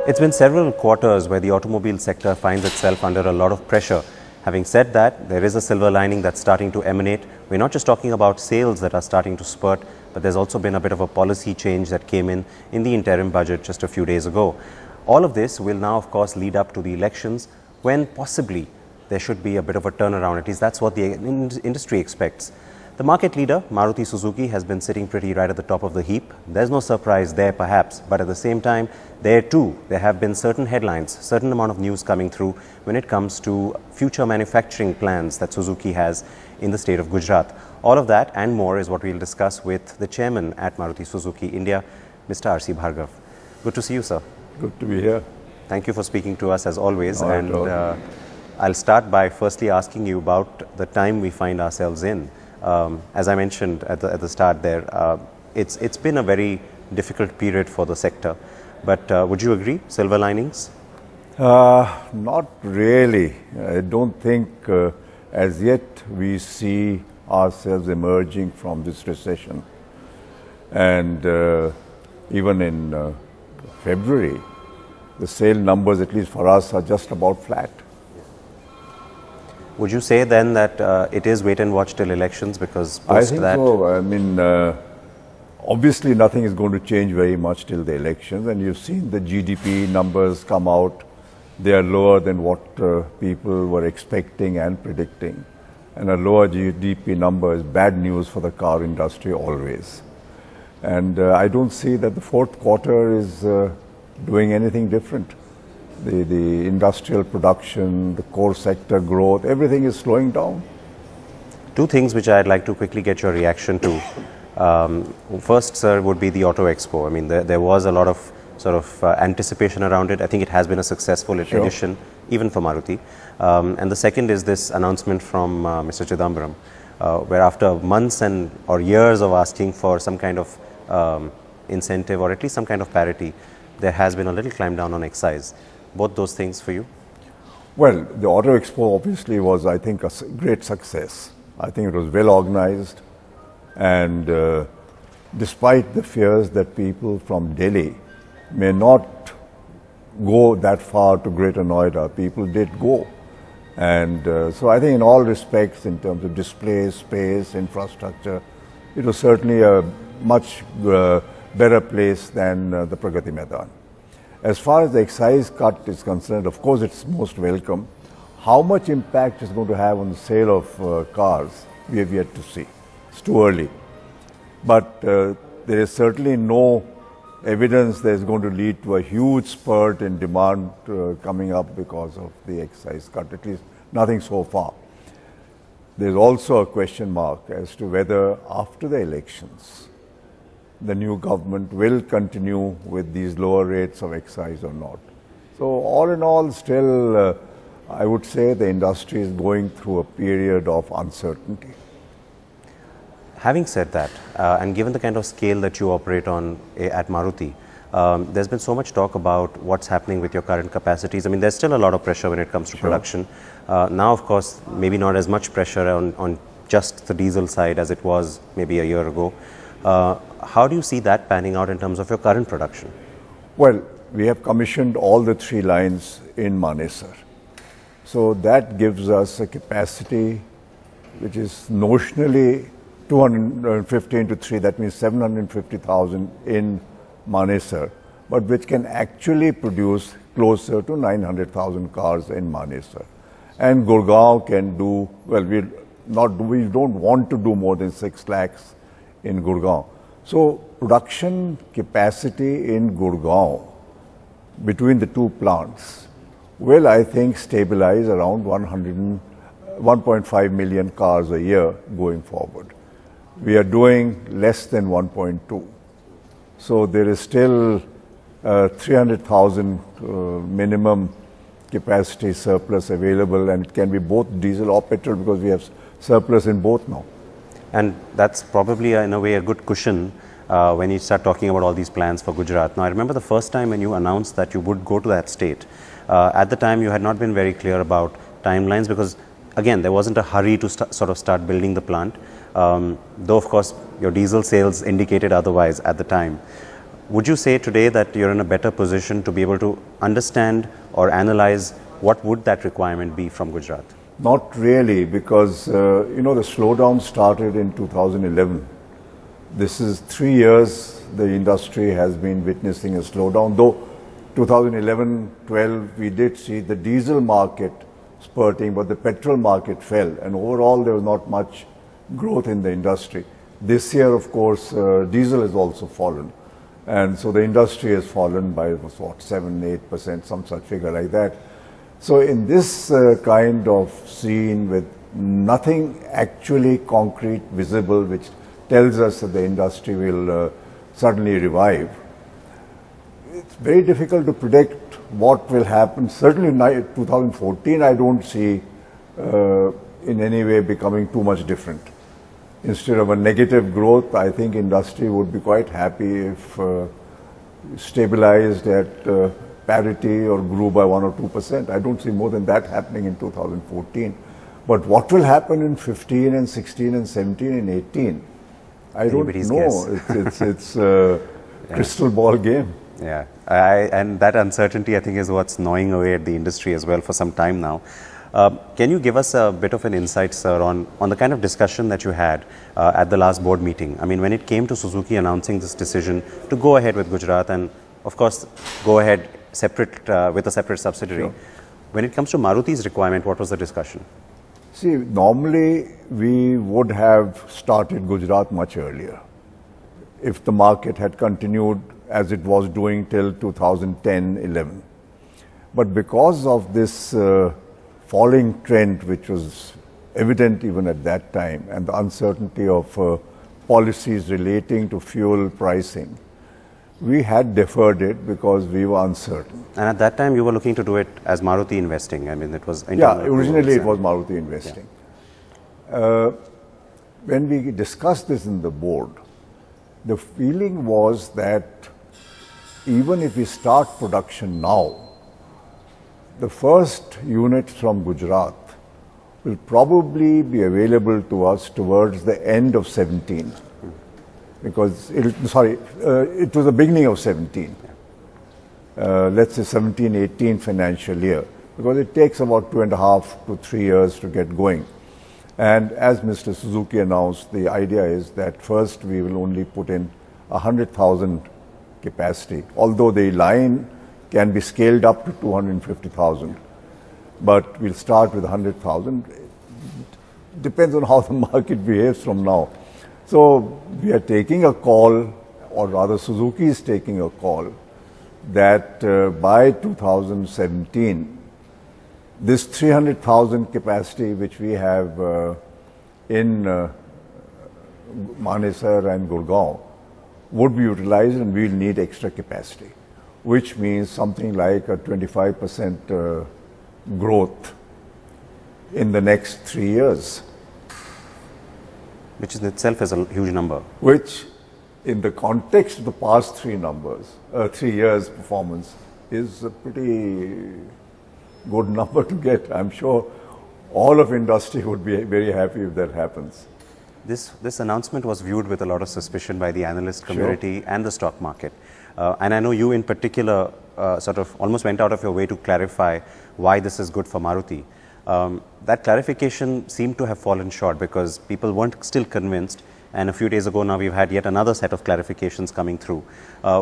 It's been several quarters where the automobile sector finds itself under a lot of pressure. Having said that, there is a silver lining that's starting to emanate. We're not just talking about sales that are starting to spurt, but there's also been a bit of a policy change that came in the interim budget just a few days ago. All of this will now, of course, lead up to the elections when possibly there should be a bit of a turnaround. At least that's what the industry expects. The market leader, Maruti Suzuki, has been sitting pretty right at the top of the heap. There's no surprise there perhaps, but at the same time, there too, there have been certain headlines, certain amount of news coming through when it comes to future manufacturing plans that Suzuki has in the state of Gujarat. All of that and more is what we'll discuss with the chairman at Maruti Suzuki India, Mr. RC Bhargava. Good to see you, sir. Good to be here. Thank you for speaking to us as always. I'll start by firstly asking you about the time we find ourselves in. As I mentioned at the start there, it's been a very difficult period for the sector. But would you agree, silver linings? Not really. I don't think as yet we see ourselves emerging from this recession. And even in February, the sale numbers, at least for us, are just about flat. Would you say then that it is wait and watch till elections, because post that? I think so. I mean, obviously nothing is going to change very much till the elections, and you've seen the GDP numbers come out. They are lower than what people were expecting and predicting. And a lower GDP number is bad news for the car industry always. And I don't see that the fourth quarter is doing anything different. The industrial production, the core sector growth, everything is slowing down. Two things which I'd like to quickly get your reaction to. First, sir, would be the Auto Expo. I mean, there was a lot of sort of anticipation around it. I think it has been a successful edition, even for Maruti. And the second is this announcement from Mr. Chidambaram, where after months or years of asking for some kind of incentive or at least some kind of parity, there has been a little climb down on excise. Both those things for you? Well, the Auto Expo obviously was, I think, a great success. I think it was well organized, and despite the fears that people from Delhi may not go that far to Greater Noida, people did go. And so I think in all respects, in terms of display, space, infrastructure, it was certainly a much better place than the Pragati Maidan. As far as the excise cut is concerned, of course it's most welcome. How much impact it's going to have on the sale of cars, we have yet to see. It's too early. But there is certainly no evidence that is going to lead to a huge spurt in demand coming up because of the excise cut, at least nothing so far. There's also a question mark as to whether after the elections, the new government will continue with these lower rates of excise or not. So all in all, still, I would say the industry is going through a period of uncertainty. Having said that, and given the kind of scale that you operate on at Maruti, there's been so much talk about what's happening with your current capacities. I mean, there's still a lot of pressure when it comes to production. Now, of course, maybe not as much pressure on just the diesel side as it was maybe a year ago. How do you see that panning out in terms of your current production? Well, we have commissioned all the 3 lines in Manesar. So that gives us a capacity which is notionally 215 to 3, that means 750,000 in Manesar, but which can actually produce closer to 900,000 cars in Manesar. And Gurgaon can do, well, we don't want to do more than 6 lakhs in Gurgaon. So production capacity in Gurgaon between the 2 plants will, I think, stabilize around 1.5 million cars a year going forward. We are doing less than 1.2. So there is still 300,000 minimum capacity surplus available, and it can be both diesel or petrol because we have surplus in both now. And that's probably, in a way, a good cushion when you start talking about all these plans for Gujarat. Now, I remember the first time when you announced that you would go to that state. At the time, you had not been very clear about timelines because, again, there wasn't a hurry to sort of start building the plant. Though, of course, your diesel sales indicated otherwise at the time. would you say today that you're in a better position to be able to understand or analyze what would that requirement be from Gujarat? Not really, because you know, the slowdown started in 2011. This is 3 years the industry has been witnessing a slowdown, though 2011-12 we did see the diesel market spurting, but the petrol market fell, and overall there was not much growth in the industry. This year, of course, diesel has also fallen, and so the industry has fallen by what, 7-8%, some such figure like that. So in this kind of scene with nothing actually concrete, visible, which tells us that the industry will suddenly revive, it's very difficult to predict what will happen. Certainly in 2014, I don't see in any way becoming too much different. Instead of a negative growth, I think industry would be quite happy if stabilized at parity or grew by 1 or 2%. I don't see more than that happening in 2014. But what will happen in 15 and 16 and 17 and 18? I Anybody's don't know. It's a crystal ball game. Yeah, and that uncertainty, I think, is what's gnawing away at the industry as well for some time now. Can you give us a bit of an insight, sir, on the kind of discussion that you had at the last board meeting? I mean, when it came to Suzuki announcing this decision to go ahead with Gujarat and, of course, go ahead separate with a separate subsidiary. Sure. When it comes to Maruti's requirement, what was the discussion? See, normally we would have started Gujarat much earlier if the market had continued as it was doing till 2010-11. But because of this falling trend, which was evident even at that time, and the uncertainty of policies relating to fuel pricing, we had deferred it because we were uncertain. And at that time, you were looking to do it as Maruti investing. I mean, it was... Yeah, originally it was Maruti investing. Yeah. When we discussed this in the board, the feeling was that even if we start production now, the first units from Gujarat will probably be available to us towards the end of 17. Because, it was the beginning of 17. Let's say 17-18 financial year. Because it takes about 2.5 to 3 years to get going. And as Mr. Suzuki announced, the idea is that first we will only put in 100,000 capacity, although the line can be scaled up to 250,000. But we'll start with 100,000. Depends on how the market behaves from now. So we are taking a call, or rather Suzuki is taking a call, that by 2017, this 300,000 capacity which we have in Manesar and Gurgaon would be utilized, and we'll need extra capacity, which means something like a 25% growth in the next 3 years. Which in itself is a huge number. Which, in the context of the past 3 years performance, is a pretty good number to get. I'm sure all of industry would be very happy if that happens. This announcement was viewed with a lot of suspicion by the analyst community and the stock market. And I know you in particular sort of almost went out of your way to clarify why this is good for Maruti. That clarification seemed to have fallen short because people weren't still convinced, and a few days ago now we've had yet another set of clarifications coming through,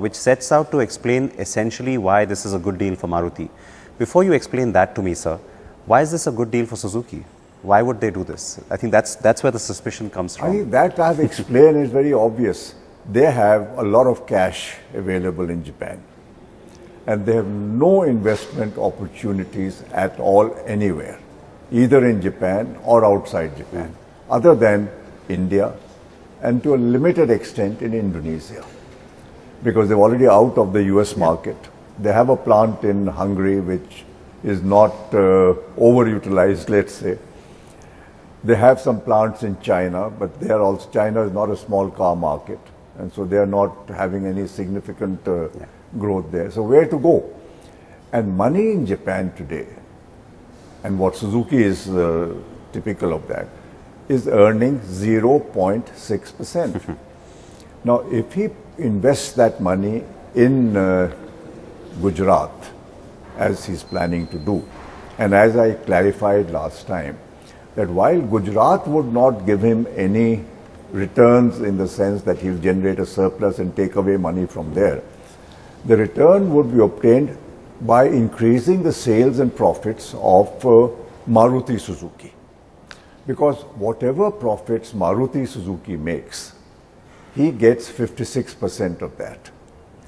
which sets out to explain essentially why this is a good deal for Maruti. Before you explain that to me, sir, why is this a good deal for Suzuki? Why would they do this? I think that's where the suspicion comes from. I think that I've explained is very obvious. They have a lot of cash available in Japan, and they have no investment opportunities at all anywhere, either in Japan or outside Japan, other than India and to a limited extent in Indonesia, because they're already out of the US market. They have a plant in Hungary which is not overutilized, let's say. They have some plants in China, but they are also, China is not a small car market, and so they are not having any significant growth there. So where to go? And money in Japan today, and what Suzuki is typical of that, is earning 0.6%. Now, if he invest that money in Gujarat, as he's planning to do. And as I clarified last time, that while Gujarat would not give him any returns in the sense that he'll generate a surplus and take away money from there, the return would be obtained by increasing the sales and profits of Maruti Suzuki. Because whatever profits Maruti Suzuki makes, he gets 56% of that.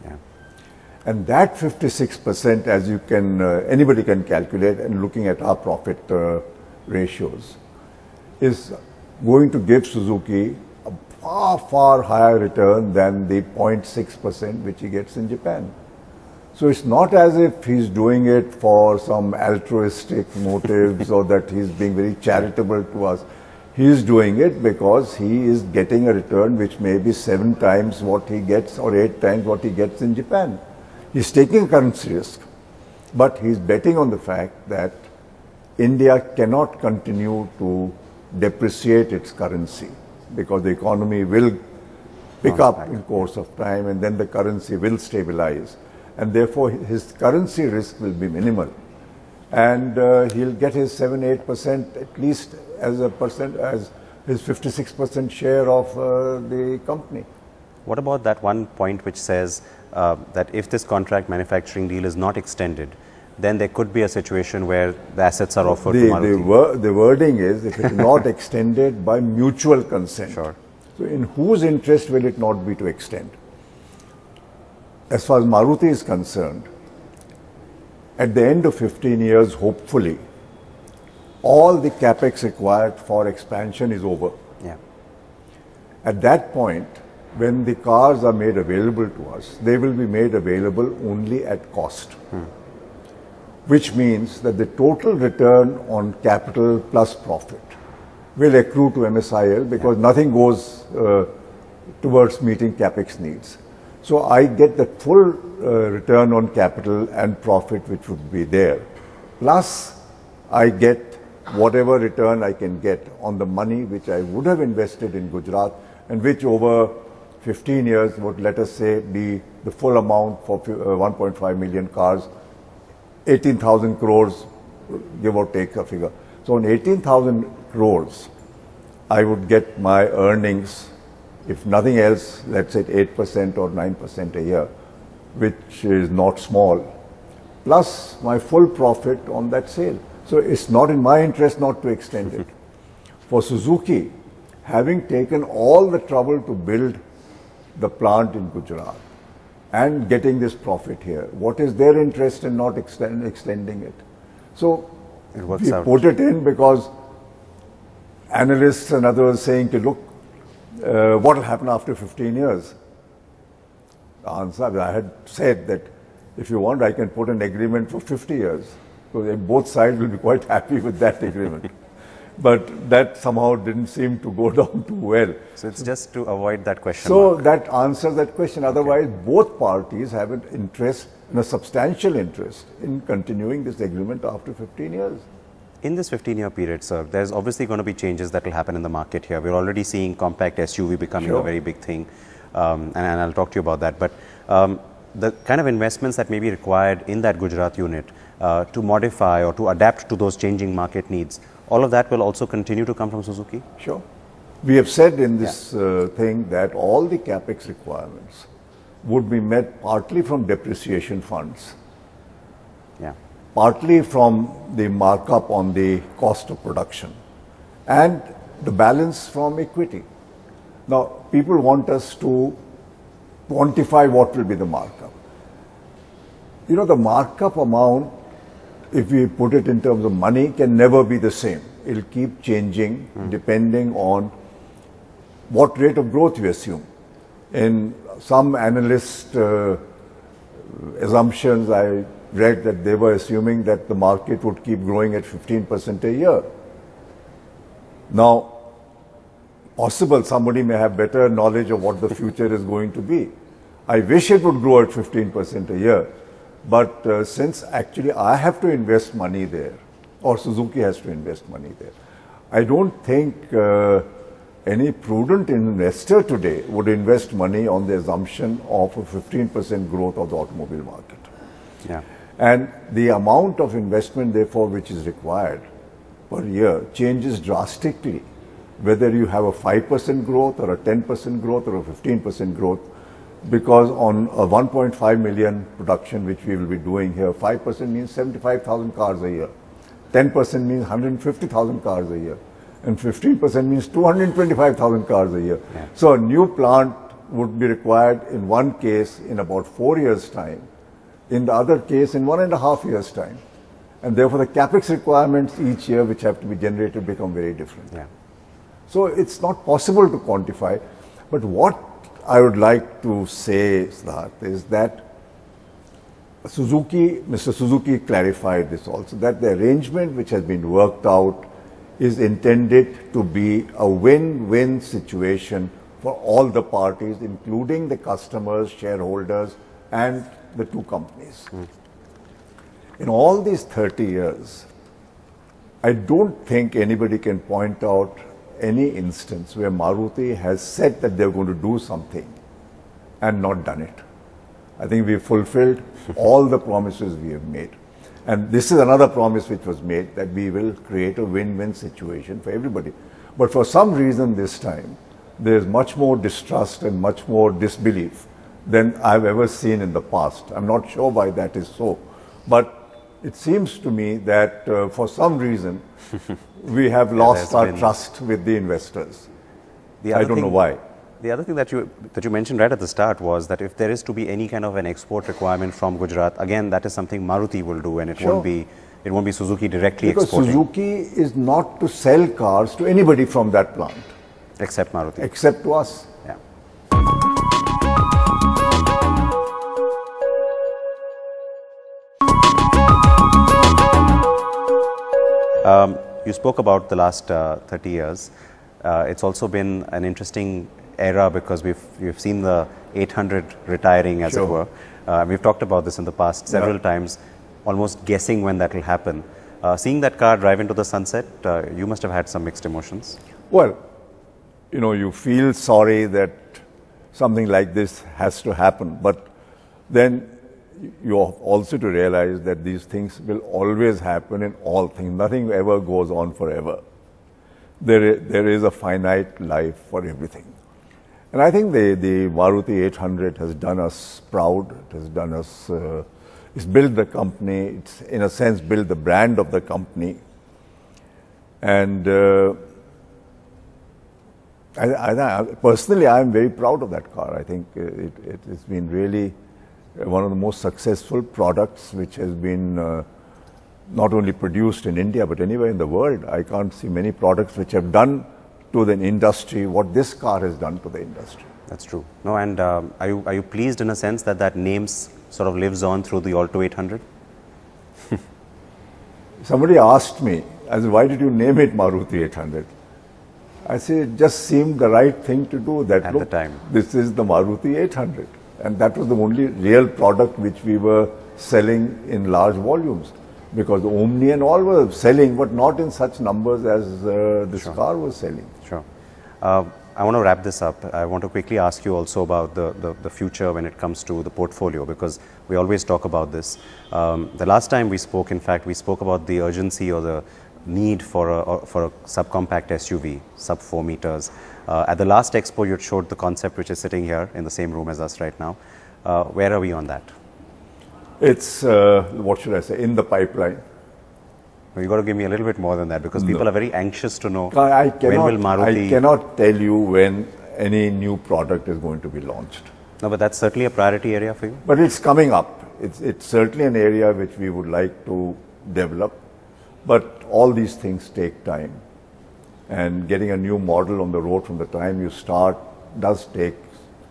Yeah. And that 56%, as you can, anybody can calculate, and looking at our profit ratios, is going to give Suzuki a far, far higher return than the 0.6% which he gets in Japan. So it's not as if he's doing it for some altruistic motives or that he's being very charitable to us. He's doing it because he is getting a return which may be 7 times what he gets or 8 times what he gets in Japan. He's taking a currency risk, but he's betting on the fact that India cannot continue to depreciate its currency because the economy will pick up in course of time and then the currency will stabilize. And therefore, his currency risk will be minimal. And he'll get his 7-8% at least as his 56% share of the company. What about that one point which says that if this contract manufacturing deal is not extended, then there could be a situation where the assets are offered to Maruti? The wording is, if it is not extended by mutual consent. Sure. So in whose interest will it not be to extend? As far as Maruti is concerned, at the end of 15 years, hopefully, all the capex required for expansion is over. Yeah. At that point, when the cars are made available to us, they will be made available only at cost. Which means that the total return on capital plus profit will accrue to MSIL because nothing goes towards meeting capex needs. So I get the full return on capital and profit which would be there. Plus, I get whatever return I can get on the money which I would have invested in Gujarat and which over 15 years would, let us say, be the full amount for 1.5 million cars, 18,000 crores, give or take a figure. So on 18,000 crores, I would get my earnings, if nothing else, let's say 8% or 9% a year, which is not small, plus my full profit on that sale. So it's not in my interest not to extend it. For Suzuki, having taken all the trouble to build the plant in Gujarat and getting this profit here, what is their interest in not extending it? So we put it in because analysts and others saying to look, what will happen after 15 years? The answer, I had said that if you want, I can put an agreement for 50 years. So both sides will be quite happy with that agreement. But that somehow didn't seem to go down too well. So it's just to avoid that question. So that answers that question. Otherwise, both parties have an interest, and a substantial interest, in continuing this agreement after 15 years. In this 15-year period, sir, there's obviously going to be changes that will happen in the market here. We're already seeing compact SUV becoming a very big thing, and I'll talk to you about that. But the kind of investments that may be required in that Gujarat unit to modify or to adapt to those changing market needs, all of that will also continue to come from Suzuki? Sure. We have said in this thing that all the capex requirements would be met partly from depreciation funds. Yeah. Partly from the markup on the cost of production and the balance from equity. Now, people want us to quantify what will be the markup. You know, the markup amount, if we put it in terms of money, can never be the same. It will keep changing depending on what rate of growth we assume. In some analyst assumptions, I read that they were assuming that the market would keep growing at 15% a year. Now, possible somebody may have better knowledge of what the future is going to be. I wish it would grow at 15% a year, but since actually I have to invest money there, or Suzuki has to invest money there, I don't think any prudent investor today would invest money on the assumption of a 15% growth of the automobile market. Yeah. And the amount of investment, therefore, which is required per year changes drastically, whether you have a 5% growth or a 10% growth or a 15% growth, because on a 1.5 million production, which we will be doing here, 5% means 75,000 cars a year, 10% means 150,000 cars a year, and 15% means 225,000 cars a year. Yeah. So a new plant would be required in one case in about 4 years' time, in the other case in 1.5 years' time. And therefore the capex requirements each year which have to be generated become very different. Yeah. So it's not possible to quantify. But what I would like to say, Siddharth, is that Mr. Suzuki clarified this also, that the arrangement which has been worked out is intended to be a win-win situation for all the parties, including the customers, shareholders, and the two companies. In all these 30 years, I don't think anybody can point out any instance where Maruti has said that they're going to do something and not done it. I think we've fulfilled all the promises we have made. And this is another promise which was made, that we will create a win-win situation for everybody. But for some reason this time, there's much more distrust and much more disbelief than I've ever seen in the past. I'm not sure why that is so. But it seems to me that for some reason, we have lost our trust with the investors. I don't know why. The other thing that you mentioned right at the start was that if there is to be any kind of an export requirement from Gujarat, again, that is something Maruti will do, and it won't be Suzuki directly exporting. Because Suzuki is not to sell cars to anybody from that plant. Except Maruti. Except to us. Yeah. You spoke about the last 30 years. It's also been an interesting era because we've seen the 800 retiring, as it were. We've talked about this in the past several times, almost guessing when that will happen. Seeing that car drive into the sunset, you must have had some mixed emotions. Well, you know, you feel sorry that something like this has to happen, but then you have also to realize that these things will always happen in all things. Nothing ever goes on forever. There is a finite life for everything. And I think the Maruti 800 has done us proud. It has done us, it's built the company, it's in a sense built the brand of the company. And personally, I am very proud of that car. I think it has been really one of the most successful products which has been not only produced in India but anywhere in the world. I can't see many products which have done to the industry what this car has done to the industry. That's true. No, and are you pleased in a sense that that name sort of lives on through the Alto 800? Somebody asked me, why did you name it Maruti 800? I said it just seemed the right thing to do. That at look, the time. This is the Maruti 800. And that was the only real product which we were selling in large volumes. Because the Omni and all were selling, but not in such numbers as this car was selling. Sure. I want to wrap this up. I want to quickly ask you also about the future when it comes to the portfolio, because we always talk about this. The last time we spoke, in fact, we spoke about the urgency or the need for a subcompact SUV, sub 4 meters. At the last Expo, you showed the concept which is sitting here in the same room as us right now. Where are we on that? It's, what should I say, in the pipeline. You got to give me a little bit more than that, because people are very anxious to know when will Maruti... I cannot tell you when any new product is going to be launched. No, but that's certainly a priority area for you. But it's coming up. It's certainly an area which we would like to develop. But all these things take time. And getting a new model on the road from the time you start does take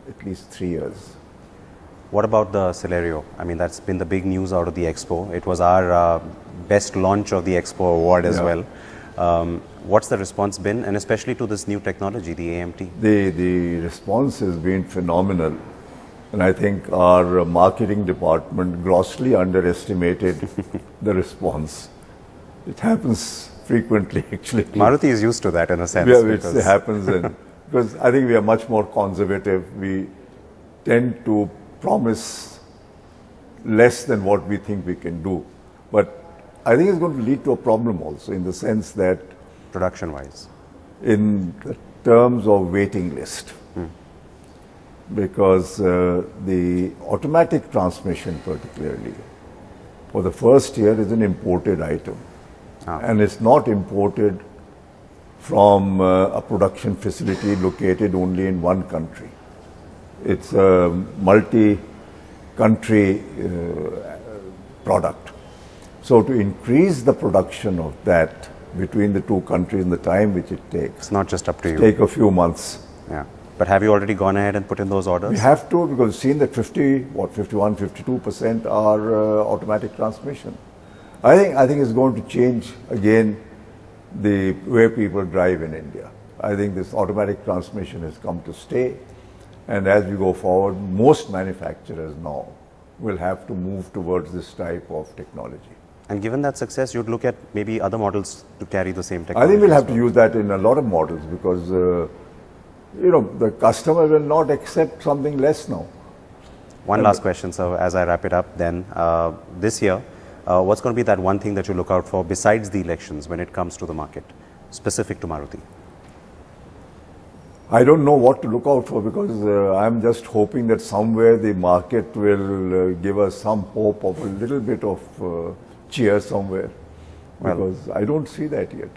at least 3 years. What about the Celerio? I mean, that's been the big news out of the Expo. It was our best launch of the Expo award as well. What's the response been, and especially to this new technology, the AMT? The response has been phenomenal. And I think our marketing department grossly underestimated the response. It happens frequently, actually. Maruti is used to that in a sense. Yeah, it happens, because I think we are much more conservative. We tend to promise less than what we think we can do. But I think it's going to lead to a problem also, in the sense that production-wise, in the terms of waiting list, because the automatic transmission particularly, for the first year, is an imported item. And it's not imported from a production facility located only in one country. It's a multi-country product. So to increase the production of that between the two countries in the time which it takes. It's not just up to you. Take a few months. Yeah. But have you already gone ahead and put in those orders? We have to, because we've seen that 51, 52% are automatic transmission. I think it's going to change again the way people drive in India. I think this automatic transmission has come to stay. And as we go forward, most manufacturers now will have to move towards this type of technology. And given that success, you'd look at maybe other models to carry the same technology? I think we'll have to use that in a lot of models, because the customer will not accept something less now. One last question, sir, as I wrap it up then. This year, what's going to be that one thing that you look out for besides the elections when it comes to the market, specific to Maruti? I don't know what to look out for, because I'm just hoping that somewhere the market will give us some hope of a little bit of cheer somewhere, because I don't see that yet.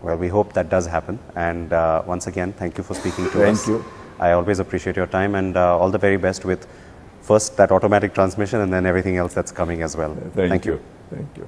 Well, we hope that does happen. And once again, thank you for speaking to us. Thank you. I always appreciate your time, and all the very best with first that automatic transmission and then everything else that's coming as well. Thank you. Thank you.